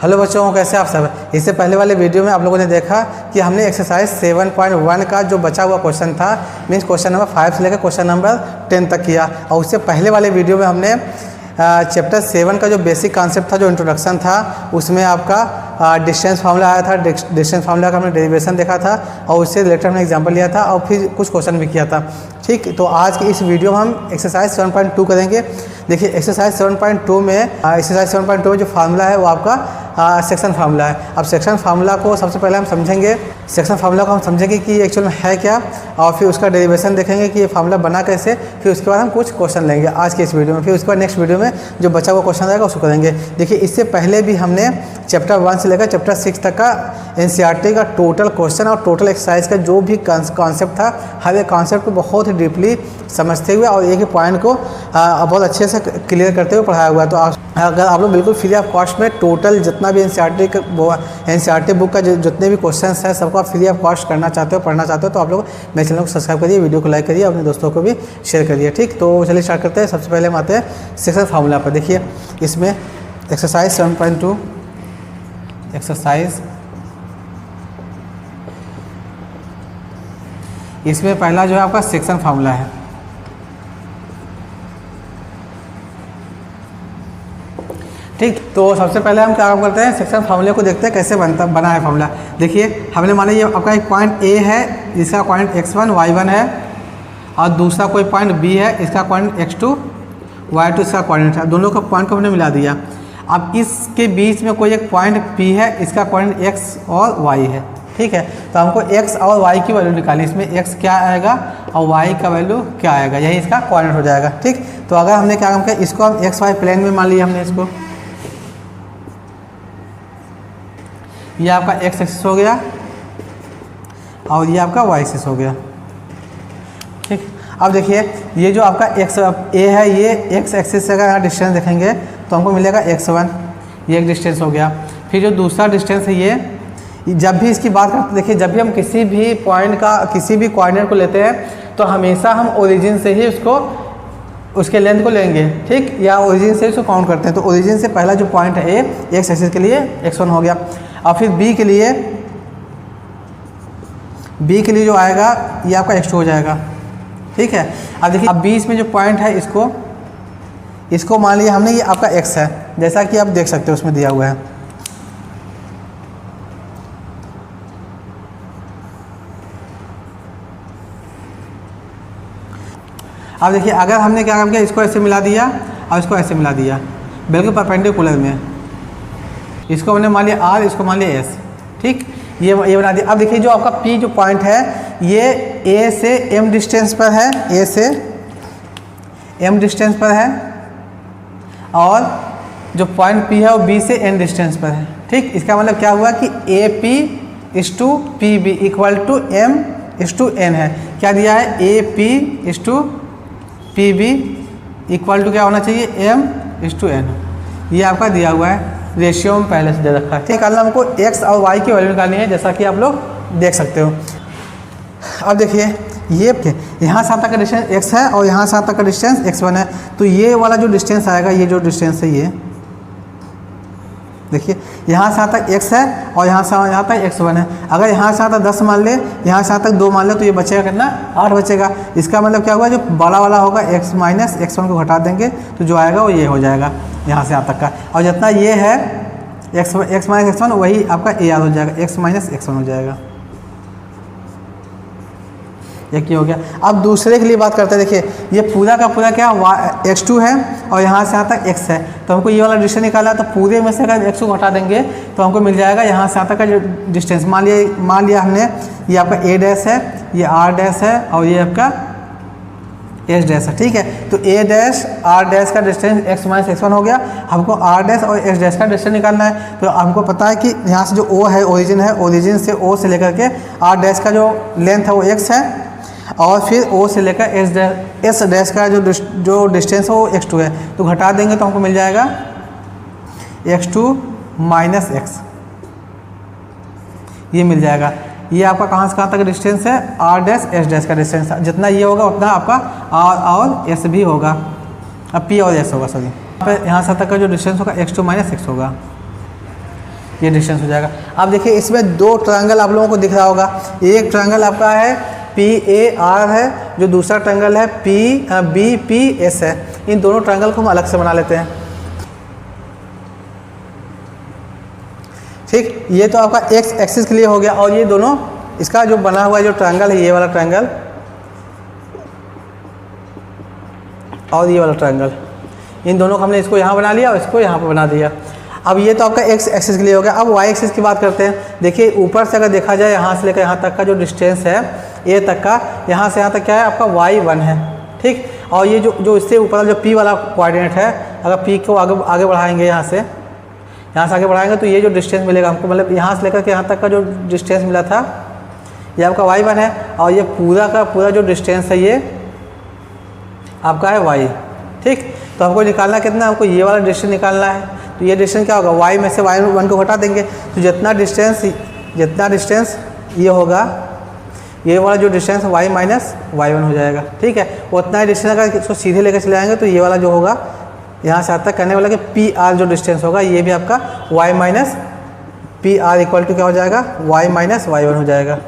Hello बच्चों, कैसे आप सब। इससे पहले वाले वीडियो में आप लोगों ने देखा कि हमने एक्सरसाइज 7.1 का जो बचा हुआ क्वेश्चन था, मीन्स क्वेश्चन नंबर 5 से लेकर क्वेश्चन नंबर 10 तक किया। और उससे पहले वाले वीडियो में हमने चैप्टर 7 का जो बेसिक कॉन्सेप्ट था, जो इंट्रोडक्शन था, उसमें आपका डिस्टेंस फार्मूला आया था। डिस्टेंस फार्मूला का हमने डेरिवेशन देखा था और उससे रिलेटेड हमने एग्जाम्पल लिया था और फिर कुछ क्वेश्चन भी किया था। ठीक, तो आज की इस वीडियो में हम एक्सरसाइज 7.2 करेंगे। देखिए एक्सरसाइज 7.2 में जो फार्मूला है वो आपका सेक्शन फार्मूला है। अब सेक्शन फार्मूला को सबसे पहले हम समझेंगे। सेक्शन फार्मूला को हम समझेंगे कि एक्चुअल में है क्या, और फिर उसका डेरिवेशन देखेंगे कि ये फार्मूला बना कैसे। फिर उसके बाद हम कुछ क्वेश्चन लेंगे आज के इस वीडियो में। फिर उसके बाद नेक्स्ट वीडियो में जो बचा हुआ क्वेश्चन रहेगा उसको करेंगे। देखिए इससे पहले भी हमने चैप्टर 1 से लेकर चैप्टर 6 तक का NCERT का टोटल क्वेश्चन और टोटल एक्सरसाइज का जो भी कॉन्सेप्ट था, हर एक कॉन्सेप्ट को बहुत ही डीपली समझते हुए और एक ही पॉइंट को बहुत अच्छे से क्लियर करते हुए पढ़ाया हुआ है। तो अगर आप लोग बिल्कुल फ्री ऑफ कॉस्ट में टोटल जितना भी NCERT बुक का जितने भी क्वेश्चन हैं सबको आप फ्री ऑफ कॉस्ट करना चाहते हो, पढ़ना चाहते हो, तो आप लोग मेरे चैनल को सब्सक्राइब करिए, वीडियो को लाइक करिए, अपने दोस्तों को भी शेयर करिए। ठीक, तो चलिए स्टार्ट करते हैं। सबसे पहले हम आते हैं सेक्शन फार्मूला पर। देखिए इसमें एक्सरसाइज 7.2 एक्सरसाइज, इसमें पहला जो है आपका सेक्शन फार्मूला है। ठीक, तो सबसे पहले हम क्या काम करते हैं, सेक्शन फार्मूले को देखते हैं कैसे बना है फार्मूला। देखिए हमने माना ये आपका एक पॉइंट ए है, इसका पॉइंट x1 y1 है, और दूसरा कोई पॉइंट b है, इसका पॉइंट x2 y2 इसका पॉइंट है। दोनों का पॉइंट को हमने मिला दिया। अब इसके बीच में कोई एक पॉइंट p है, इसका पॉइंट x और y है। ठीक है, तो हमको x और y की वैल्यू निकाली। इसमें x क्या आएगा और y का वैल्यू क्या आएगा, यही इसका कोऑर्डिनेट हो जाएगा। ठीक, तो अगर हमने क्या काम किया, इसको हम xy प्लेन में मान लिया हमने, इसको ये आपका x एक्सिस हो गया और ये आपका y एक्सिस हो गया। ठीक, अब देखिए ये जो आपका x a है, ये x एक्सिस से अगर यहाँ डिस्टेंस देखेंगे तो हमको मिलेगा x1, ये एक डिस्टेंस हो गया। फिर जो दूसरा डिस्टेंस है ये, जब भी इसकी बात करते, देखिए जब भी हम किसी भी पॉइंट का किसी भी कोऑर्डिनेट को लेते हैं तो हमेशा हम ओरिजिन से ही उसके लेंथ को लेंगे। ठीक, या ओरिजिन से इसको काउंट करते हैं। तो ओरिजिन से पहला जो पॉइंट है a, x एक्सिस के लिए x1 हो गया। और फिर b के लिए जो आएगा ये आपका x2 हो जाएगा। ठीक है, अब देखिए अब बीच में जो पॉइंट है इसको मान लिया हमने, ये आपका x है, जैसा कि आप देख सकते हो उसमें दिया हुआ है। अब देखिए अगर हमने क्या काम किया, इसको ऐसे मिला दिया और इसको ऐसे मिला दिया, बिल्कुल परपेंडिकुलर में, इसको हमने मान लिया r, इसको मान लिया s। ठीक, ये बना दिया। अब देखिए जो आपका p जो पॉइंट है ये a से m डिस्टेंस पर है, a से m डिस्टेंस पर है, और जो पॉइंट p है वो b से n डिस्टेंस पर है। ठीक, इसका मतलब क्या हुआ कि AP is to PB equal to m is to n है। क्या दिया है, AP is to PB equal to क्या होना चाहिए, m इस टू n। ये आपका दिया हुआ है, रेशियो में पहले से दे रखा है। ठीक, कल हमको x और y की वैल्यू निकालनी है, जैसा कि आप लोग देख सकते हो। अब देखिए ये यहाँ से तक का डिस्टेंस x है और यहाँ से तक का डिस्टेंस x1 है। तो ये वाला जो डिस्टेंस आएगा, ये जो डिस्टेंस है, ये देखिए यहाँ से तक x है और यहाँ से यहाँ तक x1 है। अगर यहाँ से तक 10 मान ले, यहाँ से तक 2 मान ले, तो ये बचेगा कितना, 8 बचेगा। इसका मतलब क्या हुआ, जो बड़ा वाला होगा x माइनस x1 को घटा देंगे तो जो आएगा वो ये हो जाएगा यहाँ से यहाँ तक का। और जितना ये है x माइनस x1 वही आपका AR हो जाएगा, x माइनस x1 हो जाएगा। एक ही हो गया। अब दूसरे के लिए बात करते हैं। देखिए ये पूरा का पूरा क्या x2 है और यहाँ से यहाँ तक x है, तो हमको ये वाला डिस्टेंस निकाला है। तो पूरे में से अगर x2 घटा देंगे तो हमको मिल जाएगा यहाँ से यहाँ तक का जो डिस्टेंस। मान लिया हमने, ये आपका a डैश है, ये r डैश है और ये आपका s डैश है। ठीक है, तो a डैश r डैश का डिस्टेंस x माइनस x1 हो गया। हमको r डैश और s डैश का डिस्टेंस निकालना है। तो हमको पता है कि यहाँ से जो o है ओरिजिन है, ओरिजिन से o से लेकर के r डैश का जो लेंथ है वो x है, और फिर o से लेकर s डैश का जो डिस्टेंस है वो x2 है। तो घटा देंगे तो हमको मिल जाएगा x2 माइनस x, ये मिल जाएगा। ये आपका कहाँ से कहाँ तक डिस्टेंस है, r डैश s डैश का डिस्टेंस। जितना ये होगा उतना आपका r और s भी होगा, अब p और s होगा सॉरी। यहाँ से तक का जो डिस्टेंस होगा x2 माइनस x होगा। ये डिस्टेंस हो जाएगा। अब देखिए इसमें दो ट्रायंगल आप लोगों को दिख रहा होगा। एक ट्रायंगल आपका है PAR है, जो दूसरा ट्रायंगल है BPS है। इन दोनों ट्रायंगल को हम अलग से बना लेते हैं। ठीक, ये तो आपका एक्स एक्सिस के लिए हो गया। और ये दोनों इसका जो बना हुआ है जो ट्रायंगल है, ये वाला ट्रायंगल और ये वाला ट्रायंगल, इन दोनों को हमने इसको यहाँ बना लिया और इसको यहाँ पर बना दिया। अब ये तो आपका एक्स एक्सिस के लिए हो गया। अब वाई एक्सिस की बात करते हैं। देखिए ऊपर से अगर देखा जाए, यहाँ से लेकर यहाँ तक का जो डिस्टेंस है ए तक का, यहाँ से यहाँ तक क्या है आपका y1 है। ठीक, और ये जो इससे ऊपर जो P वाला कोऑर्डिनेट है, अगर P को आगे बढ़ाएंगे, यहाँ से आगे बढ़ाएंगे तो ये जो डिस्टेंस मिलेगा हमको, मतलब यहाँ से लेकर के यहाँ तक का जो डिस्टेंस मिला था ये आपका y1 है। और ये पूरा का पूरा जो डिस्टेंस है ये आपका है y। ठीक, तो हमको निकालना कितना, हमको ये वाला डिस्टेंस निकालना है। तो ये डिस्टेंस क्या होगा, y में से y1 को घटा देंगे, तो जितना डिस्टेंस ये होगा, ये वाला जो डिस्टेंस y माइनस y1 हो जाएगा। ठीक है, उतना ही डिस्टेंस अगर इसको सीधे लेकर चले जाएंगे तो ये वाला जो होगा यहाँ से आता करने वाला कि PR जो डिस्टेंस होगा ये भी आपका y minus PR equal to क्या हो जाएगा, y माइनस y1 हो जाएगा।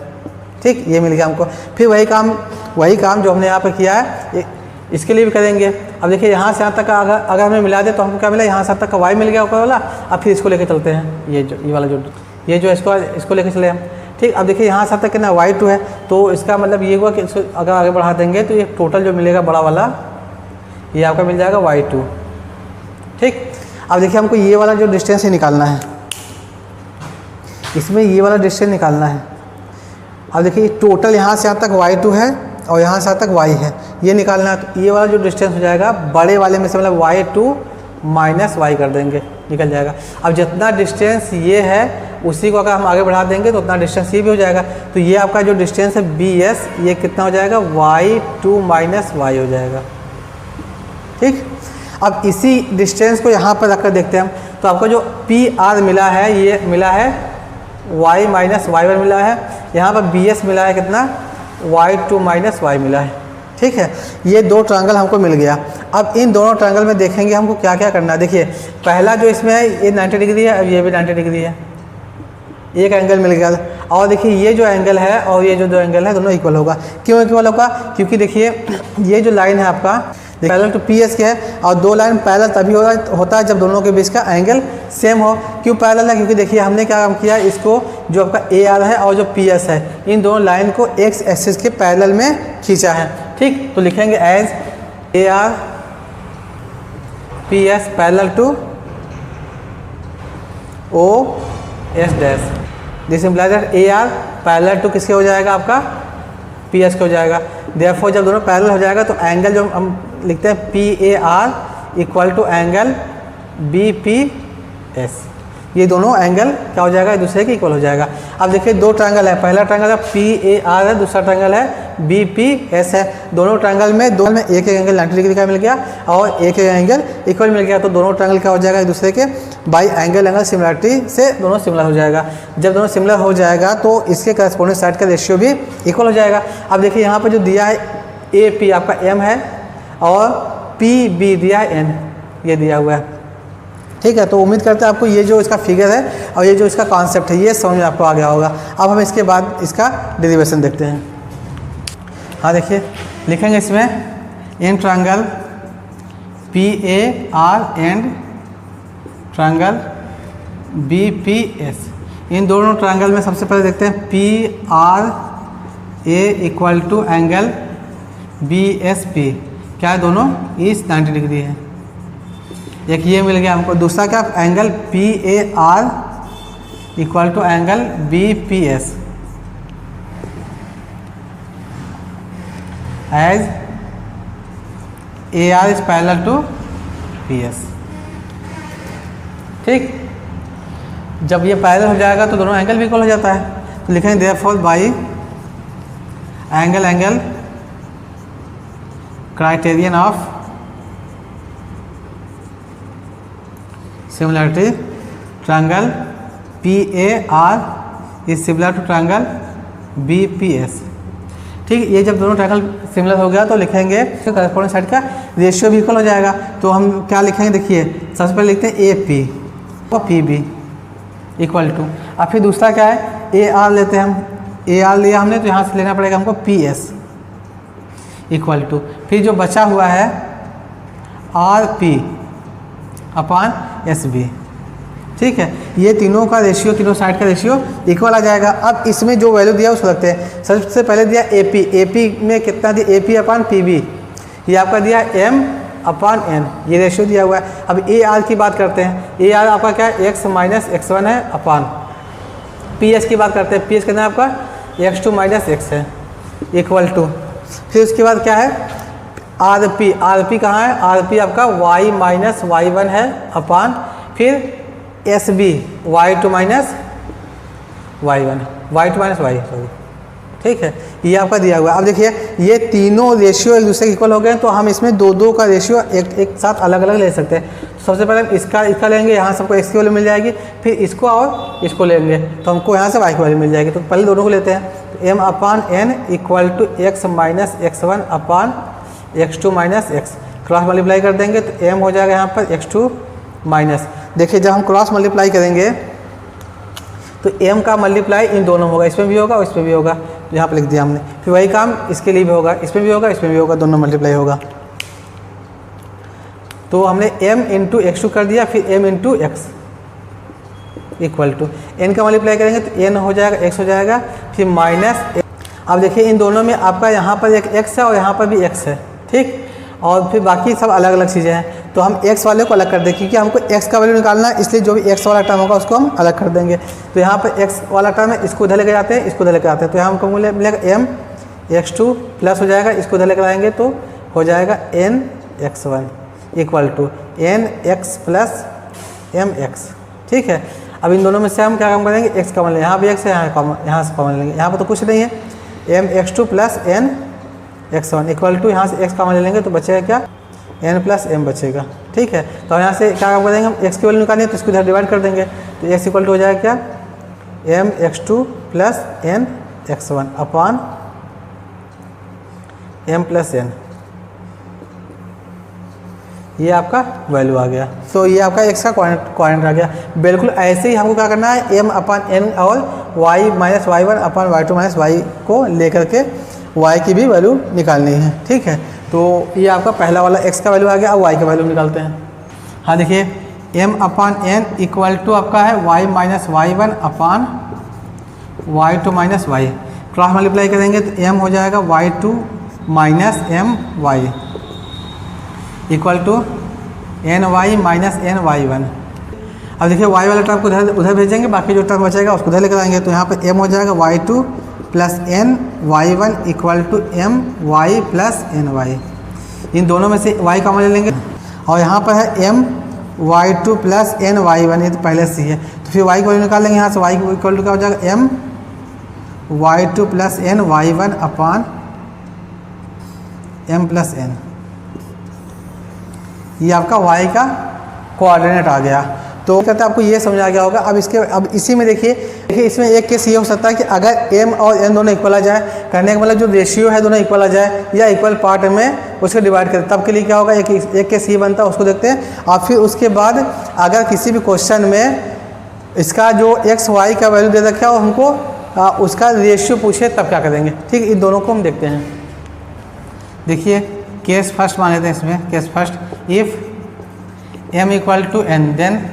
ठीक, ये मिल गया हमको। फिर वही काम जो हमने यहाँ पर किया है इसके लिए भी करेंगे। अब देखिए यहाँ से यहाँ तक का अगर हमें मिला दे तो हमको क्या मिला, यहाँ से तक का y मिल गया ऊपर वाला। अब फिर इसको लेके चलते हैं, ये वाला जो इसको लेके चले हम। ठीक, अब देखिए यहाँ से तक कितना y2 है, तो इसका मतलब ये हुआ कि इसको अगर आगे बढ़ा देंगे तो ये टोटल जो मिलेगा बड़ा वाला ये आपका मिल जाएगा y2। ठीक, अब देखिए हमको ये वाला जो डिस्टेंस है निकालना है, इसमें ये वाला डिस्टेंस निकालना है। अब देखिए टोटल यहाँ से यहाँ तक y2 है और यहाँ से यहाँ तक y है, ये निकालना है। तो ये वाला जो डिस्टेंस हो जाएगा बड़े वाले में से मतलब y2 माइनस y कर देंगे, निकल जाएगा। अब जितना डिस्टेंस ये है उसी को अगर हम आगे बढ़ा देंगे तो उतना डिस्टेंस ये भी हो जाएगा। तो ये आपका जो डिस्टेंस है BS, ये कितना हो जाएगा, y2 माइनस y हो जाएगा। ठीक, अब इसी डिस्टेंस को यहाँ पर रखकर देखते हैं हम, तो आपको जो PR मिला है ये मिला है y माइनस y1 मिला है, यहाँ पर BS मिला है कितना, y2 माइनस y मिला है। ठीक है, ये दो ट्रायंगल हमको मिल गया। अब इन दोनों ट्रायंगल में देखेंगे हमको क्या क्या करना है। देखिए पहला जो इसमें है ये 90 डिग्री है, अब ये भी 90 डिग्री है, एक एंगल मिल गया। और देखिए ये जो एंगल है और ये जो दो एंगल है दोनों इक्वल होगा। क्यों इक्वल होगा, क्योंकि देखिए ये जो लाइन है आपका पैरेलल टू PS के है, और दो लाइन पैरेलल तभी होता है जब दोनों के बीच का एंगल सेम हो। क्यों पैरेलल है, क्योंकि देखिए हमने क्या काम किया, इसको जो आपका AR है और जो PS है इन दोनों लाइन को एक्स एक्सिस के पैरेलल में खींचा है। ठीक, तो लिखेंगे as AR PS parallel to OS dash. This implies that AR parallel to किसके हो जाएगा, आपका PS के हो जाएगा। देयरफॉर जब दोनों पैरेलल हो जाएगा तो एंगल जो हम लिखते हैं PAR equal to angle BPS, ये दोनों एंगल क्या हो जाएगा, एक दूसरे के इक्वल हो जाएगा। अब देखिए दो ट्रायंगल है, पहला ट्रायंगल है PAR है, दूसरा ट्रायंगल है BPS है। दोनों ट्रायंगल में एक एंगल 90 डिग्री का मिल गया और एक एंगल इक्वल मिल गया। तो दोनों ट्रायंगल क्या हो जाएगा, एक दूसरे के बाई एंगल सिमिलरिटी से दोनों सिमिलर हो जाएगा। जब दोनों सिमिलर हो जाएगा तो इसके करस्पॉन्डिंग साइड का रेशियो भी इक्वल हो जाएगा। अब देखिए यहाँ पर जो दिया है AP आपका M है और PB दिया है N, ये दिया हुआ है। ठीक है, तो उम्मीद करते हैं आपको ये जो इसका फिगर है और ये जो इसका कॉन्सेप्ट है ये समझ में आपको आ गया होगा। अब हम इसके बाद इसका डेरिवेशन देखते हैं। हाँ देखिए लिखेंगे इसमें in triangle PAR and triangle BPS, इन दोनों ट्रायंगल में सबसे पहले देखते हैं PRA equal to angle BSP, क्या है, दोनों इस 90 डिग्री है। एक ये मिल गया हमको, दूसरा क्या, angle PAR equal to angle BPS as AR is parallel to PS। ठीक, जब ये पैरेलल हो जाएगा तो दोनों एंगल भी इक्वल हो जाता है। तो लिखेंगे therefore by angle criterion of similarity triangle PAR is similar to triangle BPS। ठीक, ये जब दोनों ट्रायंगल सिमिलर हो गया तो लिखेंगे करस्पॉन्डिंग साइड का रेशियो भी इक्वल हो जाएगा। तो हम क्या लिखेंगे, देखिए सबसे पहले लिखते हैं AP और PB। इक्वल टू, अब फिर दूसरा क्या है, ए आर लेते हैं हम, ए आर लिया हमने तो यहाँ से लेना पड़ेगा हमको पी एस इक्वल टू, फिर जो बचा हुआ है R P upon S B. ठीक है, ये तीनों का रेशियो, तीनों साइड का रेशियो इक्वल आ जाएगा। अब इसमें जो वैल्यू दिया उसको रखते हैं। सबसे पहले दिया ए पी, ए पी में कितना दिया, A P upon P B, ये आपका दिया एम अपान एन, ये रेशियो दिया हुआ है। अब ए आर की बात करते हैं, ए आर आपका क्या है, एक्स माइनस एक्स वन है अपान, पी एस की बात करते हैं, पी एस कितना है आपका एक्स टू माइनस एक्स है इक्वल टू, फिर उसके बाद क्या है आर पी, आर पी कहाँ है, आर पी आपका वाई माइनस वाई वन है अपान, फिर S B Y two minus Y one, Y two minus Y, sorry. ठीक है, ये आपका दिया हुआ है। अब देखिए ये तीनों रेशियो एक दूसरे के इक्वल हो गए, तो हम इसमें दो दो का रेशियो एक साथ अलग अलग ले सकते हैं। सबसे पहले हम इसका लेंगे, यहाँ सबको एक्स की वैल्यू मिल जाएगी, फिर इसको और इसको लेंगे तो हमको यहाँ से वाई की वैल्यू मिल जाएगी। तो पहले दोनों को लेते हैं, तो M upon N equal to X minus X one upon X two minus X, cross multiply कर देंगे तो एम हो जाएगा यहाँ पर एक्स टू माइनस। देखिए जब हम क्रॉस मल्टीप्लाई करेंगे तो m का मल्टीप्लाई इन दोनों होगा, इसमें भी होगा और इसमें भी होगा, तो यहाँ पर लिख दिया हमने। फिर वही काम इसके लिए भी होगा, इसमें भी होगा इसमें भी होगा, दोनों मल्टीप्लाई होगा। तो हमने m इंटू एक्स टू कर दिया, फिर m into X equal to n का मल्टीप्लाई करेंगे तो n हो जाएगा, x हो जाएगा, फिर माइनस। अब देखिए इन दोनों में आपका यहाँ पर एक x है और यहाँ पर भी x है, ठीक, और फिर बाकी सब अलग अलग चीज़ें हैं। तो हम x वाले को अलग कर दें, क्योंकि हमको x का वैल्यू निकालना है, इसलिए जो भी x वाला टर्म होगा उसको हम अलग कर देंगे। तो यहाँ पर x वाला टर्म है, इसको इधर लेके जाते हैं, इसको इधर लेके आते हैं, तो यहाँ हमको मिलेगा m एक्स टू प्लस हो जाएगा, इसको इधर लेकर आएंगे तो हो जाएगा n X one equal to n X plus m X. ठीक है, अब इन दोनों में से हम क्या काम करेंगे, x कॉमन लेंगे, यहाँ भी x है, यहाँ से कॉमन लेंगे, यहाँ पर तो कुछ नहीं है, m X two plus n X one equal to, यहाँ से x कॉमन ले लेंगे तो बचेगा क्या, n प्लस m बचेगा। ठीक है, तो यहाँ से क्या काम करेंगे, हम x की वैल्यू निकालनी है तो इसको इधर डिवाइड कर देंगे, तो x इक्वल टू हो जाएगा क्या, m X two plus n X one upon m plus n, ये आपका वैल्यू आ गया। तो ये आपका x का क्वाड्रेंट आ गया। बिल्कुल ऐसे ही हमको क्या करना है, m अपान n और y minus Y one upon Y two minus Y को लेकर के y की भी वैल्यू निकालनी है। ठीक है, तो ये आपका पहला वाला x का वैल्यू आ गया। अब y का वैल्यू निकालते हैं। हाँ देखिए m upon n equal to आपका है y minus Y one upon Y two minus Y, cross multiply करेंगे तो m हो जाएगा Y two minus m Y equal to N Y minus N Y one. अब देखिए y वाला term को उधर भेजेंगे, बाकी जो टर्म बचेगा उसको उधर लेकर आएंगे, तो यहाँ पर m हो जाएगा Y two plus N Y one equal to M Y plus N Y. इन दोनों में से y कॉमन ले लेंगे और यहाँ पर है m Y two plus N Y one, ये तो पहले से ही है, तो फिर y को वैल्यू निकाल लेंगे। यहाँ से y इक्वल टू क्या हो जाएगा, m Y two plus N Y one upon m plus n, ये आपका y का कोऑर्डिनेट आ गया। तो कहते हैं आपको ये समझ आ गया होगा। अब इसी में देखिए इसमें एक केस ये हो सकता है कि अगर m और n दोनों इक्वल आ जाए, कहने का मतलब जो रेशियो है दोनों इक्वल आ जाए या इक्वल पार्ट में उसको डिवाइड करें, तब के लिए क्या होगा, एक केस ये बनता है, उसको देखते हैं। और फिर उसके बाद अगर किसी भी क्वेश्चन में इसका जो x y का वैल्यू दे रखा है और हमको उसका रेशियो पूछे तब क्या करेंगे। ठीक, इन दोनों को हम देखते हैं। देखिए केस फर्स्ट मान लेते हैं इसमें, case first if m equal to n then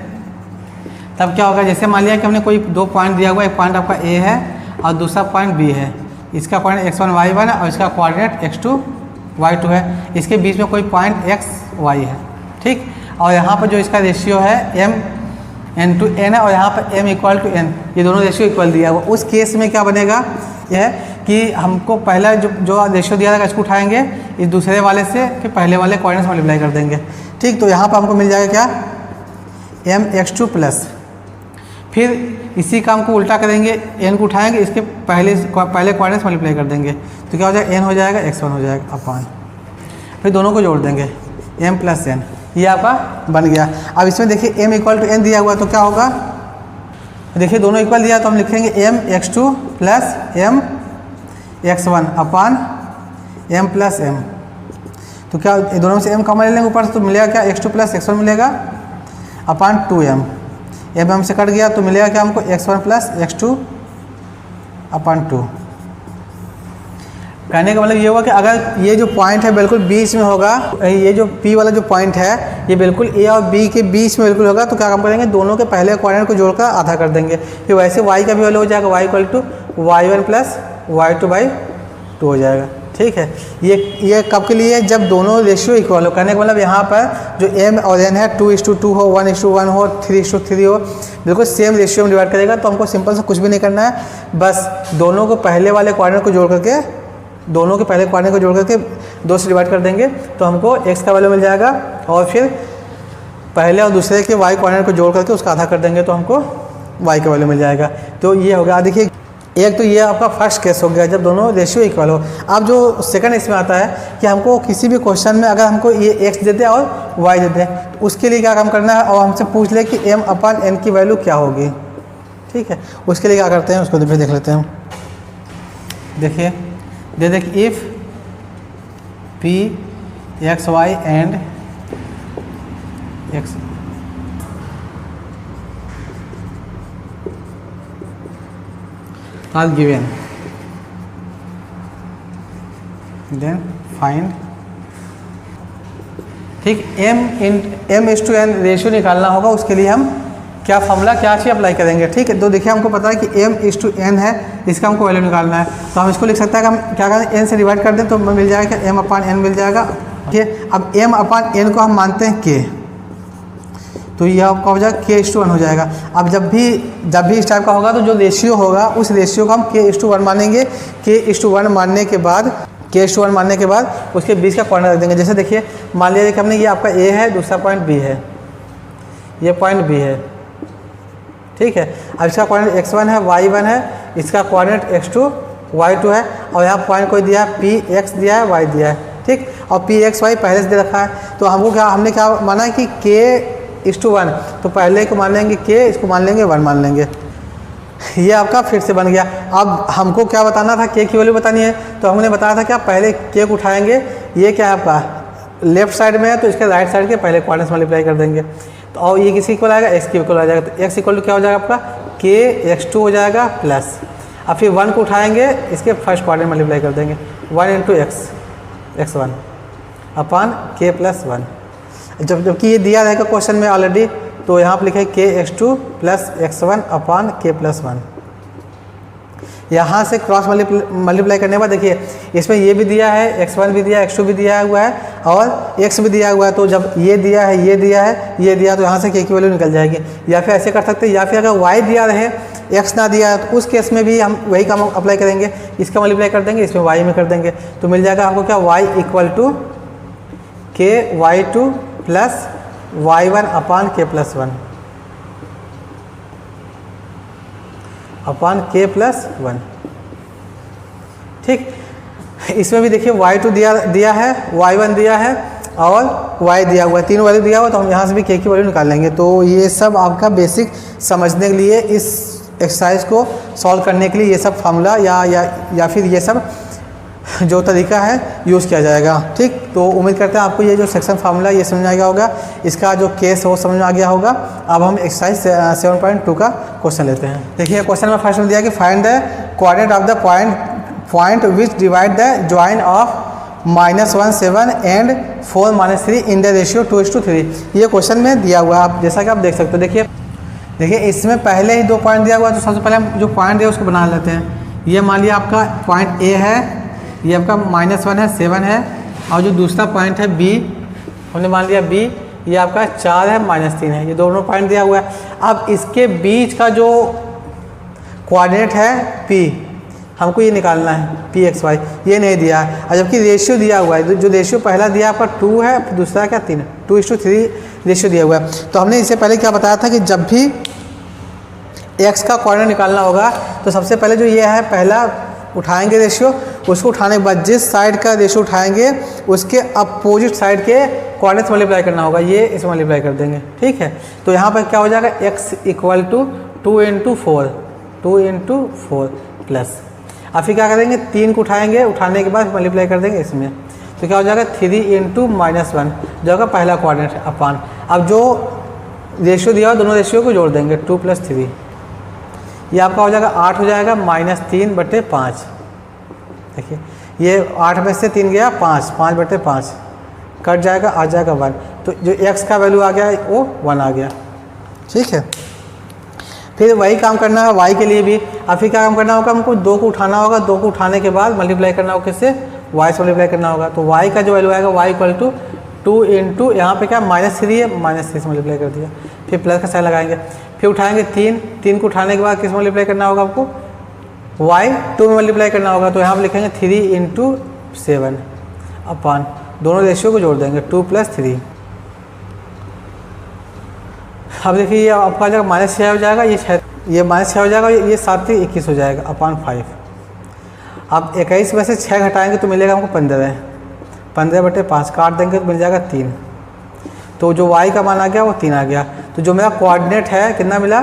तब क्या होगा, जैसे मान लिया कि हमने कोई दो पॉइंट दिया हुआ, एक पॉइंट आपका a है और दूसरा पॉइंट b है, इसका पॉइंट x1 y1 है और इसका कोऑर्डिनेट x2 y2 है, इसके बीच में कोई पॉइंट x y है। ठीक, और यहाँ पर जो इसका रेशियो है m n टू n है और यहाँ पर m इक्वल टू n, ये दोनों रेशियो इक्वल दिया हुआ। उस केस में क्या बनेगा, यह है कि हमको पहला जो रेशियो दिया जाएगा इसको उठाएंगे इस दूसरे वाले से, फिर पहले वाले कोऑर्डिनेट मल्टीप्लाई कर देंगे। ठीक, तो यहाँ पर हमको मिल जाएगा क्या, m x2 प्लस, फिर इसी काम को उल्टा करेंगे, n को उठाएंगे इसके पहले कोऑर्डिनेट मल्टीप्लाई कर देंगे, तो क्या हो जाएगा, n हो जाएगा x1 हो जाएगा अपान, फिर दोनों को जोड़ देंगे m प्लस n, ये आपका बन गया। अब इसमें देखिए m इक्वल टू n दिया हुआ तो क्या होगा, देखिए दोनों इक्वल दिया तो हम लिखेंगे m x2 plus m x1 अपान m प्लस m, तो क्या दोनों में से m कॉमन ले लेंगे ऊपर से, तो मिलेगा क्या, x2 प्लस x1 मिलेगा अपान 2m m से कट गया तो मिलेगा क्या हमको x1 प्लस x2 अपन 2। कहने का मतलब ये हुआ कि अगर ये जो पॉइंट है बिल्कुल बीच में होगा, ये जो P वाला जो पॉइंट है ये बिल्कुल A और B के बीच में बिल्कुल होगा, तो क्या काम करेंगे, दोनों के पहले कोऑर्डिनेट को जोड़कर आधा कर देंगे। फिर वैसे y का भी वैल्यू हो जाएगा y equal to y1 plus y2/2 हो जाएगा। ठीक है, ये कब के लिए, जब दोनों रेशियो इक्वल हो। कहने का मतलब यहाँ पर जो m और n है 2:2 हो, 1:1 हो, 3:3 हो, बिल्कुल सेम रेशियो में डिवाइड करेगा। तो हमको सिंपल से कुछ भी नहीं करना है, बस दोनों को पहले वाले कोऑर्डिनेट को जोड़ करके, दोनों के पहले कोऑर्डिनेट को जोड़ करके 2 से डिवाइड कर देंगे तो हमको x का वैल्यू मिल जाएगा, और फिर पहले और दूसरे के y कोऑर्डिनेट को जोड़ करके उसका आधा कर देंगे तो हमको y का वैल्यू मिल जाएगा। तो ये हो गया। देखिए, एक तो ये आपका फर्स्ट केस हो गया जब दोनों रेशियो इक्वल हो। अब जो सेकंड इसमें आता है कि हमको किसी भी क्वेश्चन में अगर हमको ये x देते हैं और y देते हैं, तो उसके लिए क्या काम करना है, और हमसे पूछ ले कि m/n की वैल्यू क्या होगी। ठीक है, उसके लिए क्या करते हैं उसको फिर देख लेते हैं। देखिए, दे देख if p x y and x are given, then find। ठीक, m/n रेशियो निकालना होगा, उसके लिए हम क्या फॉर्मूला क्या चीज़ अप्लाई करेंगे। ठीक है, तो देखिए हमको पता है कि m/n है, इसका हमको वैल्यू निकालना है। तो हम इसको लिख सकते हैं कि हम क्या करें, n से डिवाइड कर दें तो मिल जाएगा m/n मिल जाएगा। ठीक है, अब m/n को हम मानते हैं k, तो यह आपका हो जाएगा k/1 हो जाएगा। अब जब भी इस टाइप का होगा तो जो रेशियो होगा उस रेशियो को हम k/1 मानेंगे। k/1 मानने के बाद उसके बीच का कोऑर्डिनेट रख देंगे। जैसे देखिए, मान लिया कि हमने ये आपका a है, दूसरा पॉइंट b है, ये पॉइंट b है। ठीक है, अब इसका कोऑर्डिनेट x1 है, y1 है, इसका कोऑर्डिनेट x2 y2 है, और यहाँ पॉइंट कोई दिया है px दिया है, y दिया है। ठीक, और pxy पहले से दे रखा है। तो हमने क्या माना है कि k/1, तो पहले को मान लेंगे k, इसको मान लेंगे 1 मान लेंगे। ये आपका फिर से बन गया। अब हमको क्या बताना था, k की वैल्यू बतानी है, तो हमने बताया था कि आप पहले k को उठाएंगे, ये क्या है आपका लेफ्ट साइड में है तो इसके राइट साइड के पहले कोऑर्डिनेट्स मल्टीप्लाई कर देंगे। तो और ये किसी इक्वल आएगा, x के इक्वल आ जाएगा। तो x इक्वल टू क्या हो जाएगा आपका k/2 हो जाएगा प्लस, अब फिर 1 को उठाएंगे, इसके फर्स्ट कोऑर्डिनेट मल्टीप्लाई कर देंगे, 1 × x1 अपान k+1। जबकि ये दिया रहेगा क्वेश्चन में ऑलरेडी, तो यहाँ पर लिखे k/2 प्लस x1 अपान k+1। यहाँ से क्रॉस मल्टीप्लाई करने के बाद देखिए, इसमें ये भी दिया है, x1 भी दिया है, x2 भी दिया हुआ है, और x भी दिया हुआ है। तो जब ये दिया है, ये दिया, तो यहाँ से k की वैल्यू निकल जाएगी। या फिर ऐसे कर सकते हैं, या फिर अगर y दिया रहे, x ना दिया है, तो उस केस में भी हम वही काम अप्लाई करेंगे, इसका मल्टीप्लाई कर देंगे, इसमें y में कर देंगे, तो मिल जाएगा आपको क्या, y equal to k/y2 plus y1 upon k+1 upon k+1। ठीक, इसमें भी देखिए y2 दिया है, y1 दिया है और y दिया हुआ है, 3 वैल्यू दिया हुआ, तो हम यहाँ से भी k की वैल्यू निकाल लेंगे। तो ये सब आपका बेसिक समझने के लिए, इस एक्सरसाइज को सॉल्व करने के लिए ये सब फार्मूला या फिर ये सब जो तरीका है यूज़ किया जाएगा। ठीक, तो उम्मीद करते हैं आपको ये जो सेक्शन फार्मूला ये समझ में आ गया होगा, इसका जो केस हो समझ में आ गया होगा। अब हम एक्सरसाइज 7.2 का क्वेश्चन लेते हैं। देखिए, क्वेश्चन में फर्स्ट में दिया कि find the coordinate of the point which divide the join of -1 7 and 4 -3 in the ratio 2:3। ये क्वेश्चन में दिया हुआ है, आप जैसा कि आप देख सकते हो। देखिए इसमें पहले ही 2 पॉइंट दिया हुआ है, तो सबसे पहले हम जो पॉइंट है उसको बना लेते हैं। ये मान लिया आपका पॉइंट ए है, ये आपका -1 है, 7 है, और जो दूसरा पॉइंट है बी, हमने मान लिया बी, ये आपका 4 है, -3 है, ये दोनों पॉइंट दिया हुआ है। अब इसके बीच का जो कोऑर्डिनेट है पी, हमको ये निकालना है pxy, ये नहीं दिया है। और जबकि रेशियो दिया हुआ है, जो रेशियो पहला दिया आपका 2 है, फिर दूसरा क्या 3 है, 2:3 रेशियो दिया हुआ है। तो हमने इससे पहले क्या बताया था कि जब भी x का कोऑर्डिनेट निकालना होगा तो सबसे पहले जो ये है पहला उठाएंगे रेशियो, उसको उठाने के बाद जिस साइड का रेशियो उठाएंगे उसके अपोजिट साइड के कोऑर्डिनेट्स मल्टीप्लाई करना होगा, ये इसे मल्टीप्लाई कर देंगे। ठीक है, तो यहाँ पर क्या हो जाएगा, x इक्वल टू 2 × 4 प्लस, अब फिर क्या करेंगे, 3 को उठाएंगे, उठाने के बाद मल्टीप्लाई कर देंगे इसमें, तो क्या हो जाएगा 3 × -1 जो का पहला कोऑर्डिनेट अपान। अब जो रेशियो दिया हुआ, दोनों रेशियो को जोड़ देंगे 2 + 3, ये आपका हो जाएगा 8 हो जाएगा -3/5। देखिए ये 8 में से 3 गया 5, 5/5 कट जाएगा, आ जाएगा 1। तो जो x का वैल्यू आ गया वो 1 आ गया। ठीक है, फिर वही काम करना है y के लिए भी। अब फिर क्या काम करना होगा, हमको 2 को उठाना होगा, 2 को उठाने के बाद मल्टीप्लाई करना होगा, किससे, y से मल्टीप्लाई करना होगा। तो y का जो वैल्यू आएगा y = 2 इंटू यहाँ पर क्या -3 है, -3 से मल्टीप्लाई कर दिया, फिर प्लस का साइन लगाएंगे, फिर उठाएंगे 3 को उठाने के बाद किस मल्टीप्लाई करना होगा आपको, y 2 में मल्टीप्लाई करना होगा। तो यहाँ पर लिखेंगे 3 × 7 अपान, दोनों रेशियो को जोड़ देंगे 2 + 3। अब देखिए ये आपका जाएगा -6 हो जाएगा, ये -6 हो जाएगा, ये 7 × 21 हो जाएगा अपान 5। अब 21 में से 6 घटाएंगे तो मिलेगा हमको 15, 15/5 काट देंगे तो मिल जाएगा 3। तो जो y का मान आ गया वो 3 आ गया। तो जो मेरा कोऑर्डिनेट है कितना मिला,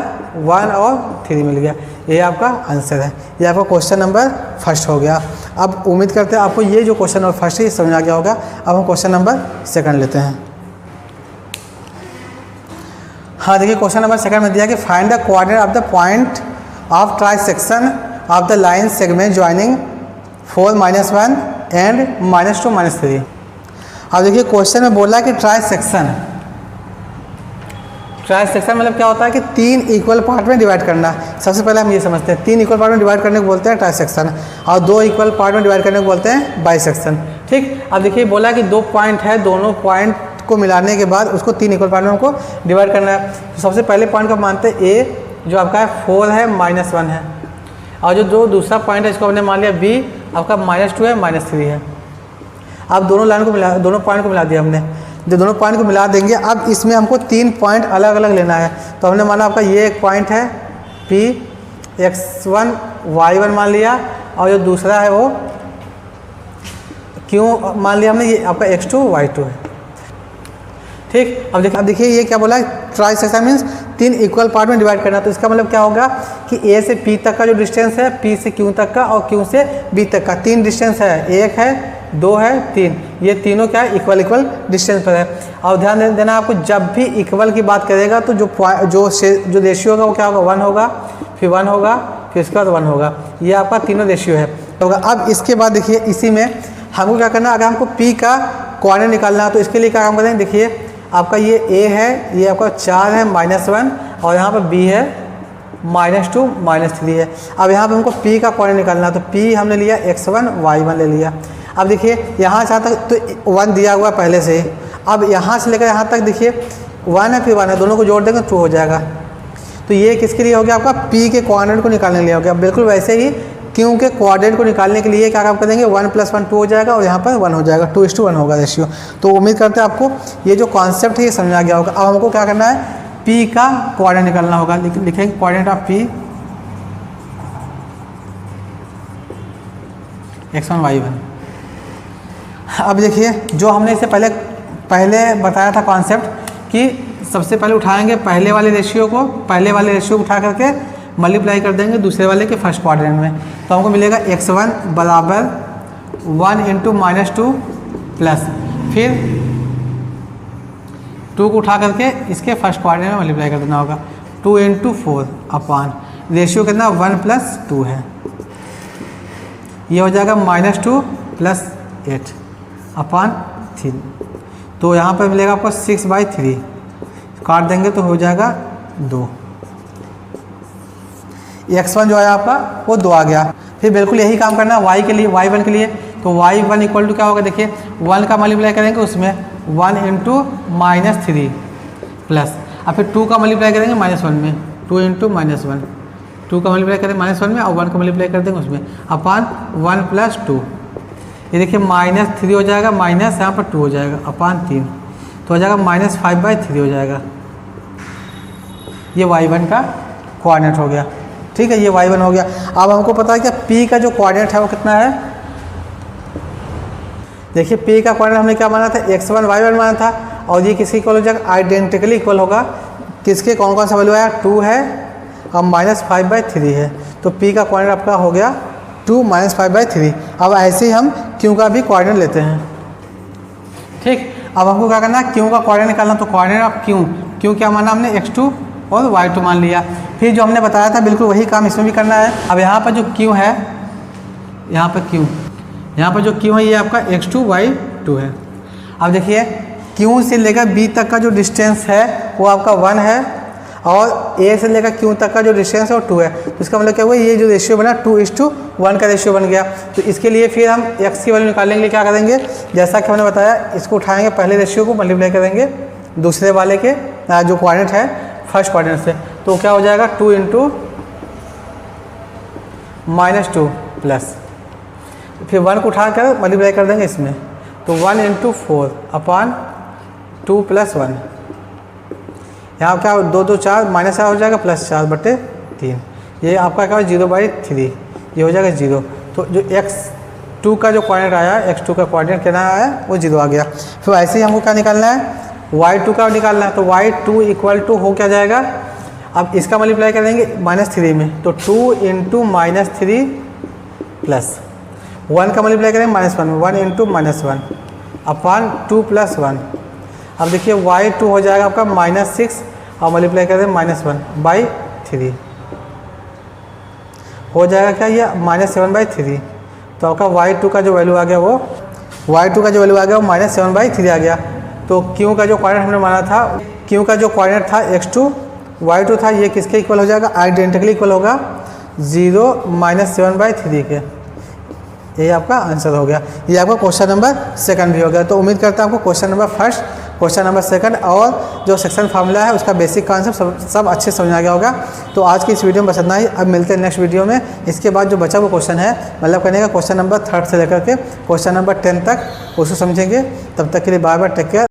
1 और 3 मिल गया। ये आपका आंसर है, ये आपका क्वेश्चन नंबर फर्स्ट हो गया। अब उम्मीद करते हैं आपको ये जो क्वेश्चन नंबर फर्स्ट है ये समझ आ गया होगा। अब हम क्वेश्चन नंबर सेकंड लेते हैं। हाँ देखिए क्वेश्चन नंबर सेकंड में दिया कि find the coordinate of the point of trisection of the line segment joining 4 - 1 and -2 -3। अब देखिए क्वेश्चन में बोला कि ट्राइसेक्शन मतलब क्या होता है कि 3 इक्वल पार्ट में डिवाइड करना। सबसे पहले हम ये समझते हैं, 3 इक्वल पार्ट में डिवाइड करने को बोलते हैं ट्राइसेक्शन, और 2 इक्वल पार्ट में डिवाइड करने को बोलते हैं बाइसेक्शन। ठीक, अब देखिए बोला कि 2 पॉइंट है, दोनों पॉइंट को मिलाने के बाद उसको 3 इक्वल पार्ट में हमको डिवाइड करना है। तो सबसे पहले पॉइंट को मानते हैं ए, जो आपका है 4 है -1 है, और जो दूसरा पॉइंट है इसको हमने मान लिया बी, आपका -2 है -3 है। अब दोनों पॉइंट को मिला दिया हमने, जो दोनों पॉइंट को मिला देंगे। अब इसमें हमको 3 पॉइंट अलग अलग लेना है। तो हमने माना आपका ये एक पॉइंट है P, x1 y1 मान लिया, और जो दूसरा है वो Q मान लिया हमने, ये आपका x2 y2 है। ठीक, अब देखिए ये क्या बोला है, ट्राइसेक्शन मीन्स 3 इक्वल पार्ट में डिवाइड करना। तो इसका मतलब क्या होगा कि A से P तक का जो डिस्टेंस है, P से Q तक का, और Q से B तक का 3 डिस्टेंस है, 1 है 2 है 3, ये तीनों क्या है इक्वल डिस्टेंस पर है। और ध्यान देना आपको, जब भी इक्वल की बात करेगा तो जो रेशियो होगा वो क्या होगा, 1 होगा, फिर 1 होगा, फिर इसके बाद 1 होगा। ये आपका तीनों रेशियो है होगा। अब इसके बाद देखिए इसी में हमको क्या करना है, अगर हमको P का कोऑर्डिनेट निकालना है तो इसके लिए क्या काम करेंगे। देखिए आपका ये A है, ये आपका 4 है -1, और यहाँ पर B है -2 -3 है। अब यहाँ पे हमको P का कोऑर्डिनेट निकालना है, तो P हमने लिया x1 y1 ले लिया। अब देखिए यहाँ से यहाँ तक तो 1 दिया हुआ पहले से ही। अब यहाँ से लेकर यहाँ तक देखिए 1 है फिर 1 है, दोनों को जोड़ देंगे 2 हो जाएगा। तो ये किसके लिए हो गया, आपका P के कोऑर्डिनेट को निकालने के लिए हो गया। बिल्कुल वैसे ही Q के कोऑर्डिनेट को निकालने के लिए क्या काम करेंगे, 1 + 1 2 हो जाएगा, और यहाँ पर 1 हो जाएगा, 2:1 होगा रेशियो। तो उम्मीद करते हैं आपको ये जो कॉन्सेप्ट है ये समझ आ गया होगा। अब हमको क्या करना है, P का कोऑर्डिनेट निकालना होगा। लिखेंगे coordinate of P x1 y1। अब देखिए जो हमने इससे पहले बताया था कॉन्सेप्ट कि सबसे पहले उठाएंगे पहले वाले रेशियो को उठा करके मल्टीप्लाई कर देंगे दूसरे वाले के फर्स्ट क्वाड्रेंट में। तो हमको मिलेगा x1 बराबर 1 × -2 प्लस फिर 2 को उठा करके इसके फर्स्ट क्वाड्रेंट में मल्टीप्लाई कर देना होगा, 2 × 4 अपान रेशियो कितना 1 + 2 है, ये हो जाएगा -2 + 8 अपान 3। तो यहाँ पर मिलेगा आपको 6/3, काट देंगे तो हो जाएगा 2। x1 जो है आपका वो 2 आ गया। फिर बिल्कुल यही काम करना है y के लिए, y1 के लिए। तो y1 = क्या होगा, देखिए 1 का मल्टीप्लाई करेंगे उसमें 1 × -3 प्लस, और फिर 2 का मल्टीप्लाई करेंगे -1 में, 2 × -1, 2 का मल्टीप्लाई करेंगे -1 में, और 1 का मल्टीप्लाई कर देंगे उसमें अपान 1 + 2। ये देखिए -3 हो जाएगा, माइनस यहाँ पर 2 हो जाएगा अपान 3, तो हो जाएगा -5/3 हो जाएगा। ये y1 का कोऑर्डिनेट हो गया। ठीक है, ये y1 हो गया। अब हमको पता है कि P का जो कोऑर्डिनेट है वो कितना है। देखिए P का कोऑर्डिनेट हमने क्या माना था, x1 y1 माना था, और ये किसके इक्वल हो जाएगा, आइडेंटिकली इक्वल होगा। किसके कौन कौन सा वैल्यू आया, 2 है और -5/3 है। तो P का कोऑर्डिनेट आपका हो गया 2 -5/3। अब ऐसे ही हम Q का भी कोऑर्डिनेट लेते हैं। ठीक, अब हमको क्या करना है, क्यू का कोऑर्डिनेट निकालना। तो कोऑर्डिनेट ऑफ क्यू क्या माना हमने, x2 और y2 मान लिया। फिर जो हमने बताया था बिल्कुल वही काम इसमें भी करना है। अब यहाँ पर जो क्यू है, यहाँ पर जो क्यू है ये आपका x2 y2 है। अब देखिए क्यू से लेकर बी तक का जो डिस्टेंस है वो आपका 1 है और ए से लेकर क्यू तक का जो डिस्टेंस है वो 2 है। तो इसका मतलब क्या हुआ, ये जो रेशियो बना 2:1 का रेशियो बन गया। तो इसके लिए फिर हम x की वैल्यू निकालने के लिए क्या करेंगे, जैसा कि हमने बताया, इसको उठाएंगे, पहले रेशियो को मल्टीप्लाई करेंगे दूसरे वाले के जो कोऑर्डिनेट है फर्स्ट कोऑर्डिनेट से। तो क्या हो जाएगा 2 × -2 प्लस, फिर 1 को उठाकर मल्टीप्लाई कर देंगे इसमें। तो 1 × 4/2 + 1, यहाँ क्या 2 2 4 -4 हो जाएगा +4/3। ये आपका क्या हो 0/3, ये हो जाएगा 0। तो जो x2 का जो कोऑर्डिनेट आया, x2 का कोऑर्डिनेट कितना आया, वो 0 आ गया। फिर ऐसे ही हमको क्या निकालना है, y2 का निकालना है। तो y2 = हो क्या जाएगा, अब इसका मल्टीप्लाई करेंगे -3 में। तो 2 × -3 प्लस 1 का मल्टीप्लाई करेंगे -1 में, 1 × -1/2 + 1। अब देखिए y2 हो जाएगा आपका -6 और मल्टीप्लाई करें -1/3, हो जाएगा क्या ये -7/3। तो आपका y2 का जो वैल्यू आ गया वो -7/3 आ गया। तो क्यू का जो कोऑर्डिनेट हमने माना था, क्यू का जो कोऑर्डिनेट था x2 y2 था, ये किसके इक्वल हो जाएगा, आइडेंटिकली इक्वल होगा 0 -7/3 के। यही आपका आंसर हो गया। ये आपका क्वेश्चन नंबर 2 भी हो गया। तो उम्मीद करता हूँ आपको क्वेश्चन नंबर 1, क्वेश्चन नंबर 2 और जो सेक्शन फार्मूला है उसका बेसिक कॉन्सेप्ट सब अच्छे समझ आ गया होगा। तो आज की इस वीडियो में बस इतना ही। अब मिलते हैं नेक्स्ट वीडियो में। इसके बाद जो बचा हुआ क्वेश्चन है, मतलब करने का क्वेश्चन नंबर 3 से लेकर के क्वेश्चन नंबर 10 तक, उसको समझेंगे। तब तक के लिए बाय बाय, टेक केयर।